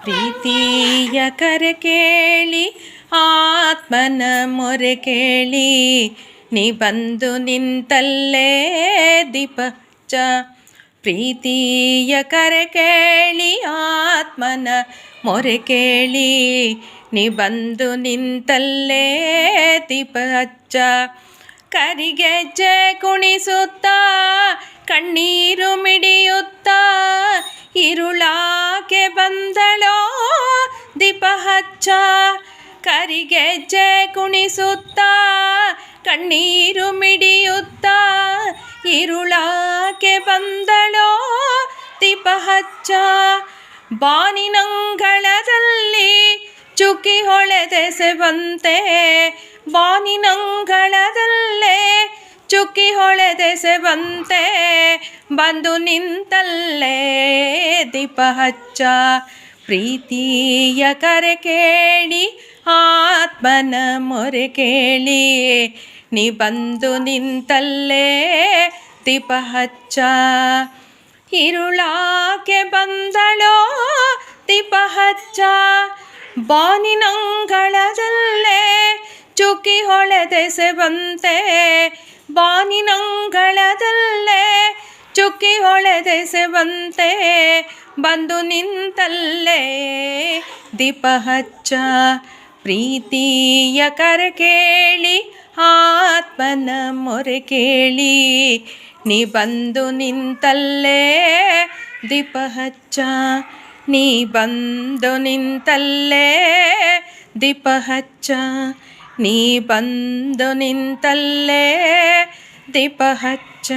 ಪ್ರೀತಿಯ ಕರೆ ಕೇಳಿ ಆತ್ಮನ ಮೊರೆ ಕೇಳಿ ನೀ ಬಂದು ನಿಂತಲ್ಲೇ ದೀಪ ಹಚ್ಚ. ಪ್ರೀತಿಯ ಕರೆ ಕೇಳಿ ಆತ್ಮನ ಮೊರೆ ಕೇಳಿ ನೀ ಬಂದು ನಿಂತಲ್ಲೇ ದೀಪ ಹಚ್ಚ. ಕರಿಗೆಜ್ಜೆ ಕುಣಿಸುತ್ತಾ ಕಣ್ಣೀರು ಮಿಡಿಯುತ್ತಾ ഇരുളാകെ ಬಂದಳೋ ದೀಪ ಹಚ್ಚ. ಕರಿಗೆಜ್ಜೆ ಕುಣಿಸುತ್ತಾ ಕಣ್ಣೀರು ಮಿಡಿಯುತ್ತಾ ഇരുಳಾಗೆ ಬಂದಳೋ ದೀಪ ಹಚ್ಚ. ಬಾನಿನಂಗಳದಲ್ಲಿ ಚುಕ್ಕಿ ಹೊಳೆದೆಸೆವಂತೆ ಬಾನಿನಂಗಳದಲ್ಲೇ ಚುಕ್ಕಿ ಹೊಳೆದೆಸೆವಂತೆ ಬಂದು ನಿಂತಲ್ಲೇ ದೀಪ ಹಚ್ಚ. ಪ್ರೀತಿಯ ಕರೆ ಕೇಳಿ ಆತ್ಮನ ಮೊರೆ ಕೇಳಿ ನೀ ಬಂದು ನಿಂತಲ್ಲೇ ದೀಪ ಹಚ್ಚ. ഇരുಳಾಗೆ ಬಂದಳೋ ದೀಪ ಹಚ್ಚ. ಬಾನಿನಂಗಳದಲ್ಲೇ ಚುಕ್ಕಿ ಹೊಳೆದೆಸೆವಂತೆ ಬಾನಿನಂಗಳದಲ್ಲೇ ಚುಕ್ಕಿ ಹೊಳೆದೆಸೆವಂತೆ ಬಂದು ನಿಂತಲ್ಲೇ ದೀಪ ಹಚ್ಚ. ಪ್ರೀತಿಯ ಕರೆ ಕೇಳಿ ಆತ್ಮನ ಮೊರೆ ಕೇಳಿ ನೀ ಬಂದು ನಿಂತಲ್ಲೇ ದೀಪ ಹಚ್ಚ. ನೀ ಬಂದು ನಿಂತಲ್ಲೇ ದೀಪ ಹಚ್ಚ. ನೀ ಬಂದು ನಿಂತಲ್ಲೇ ದೀಪ ಹಚ್ಚ.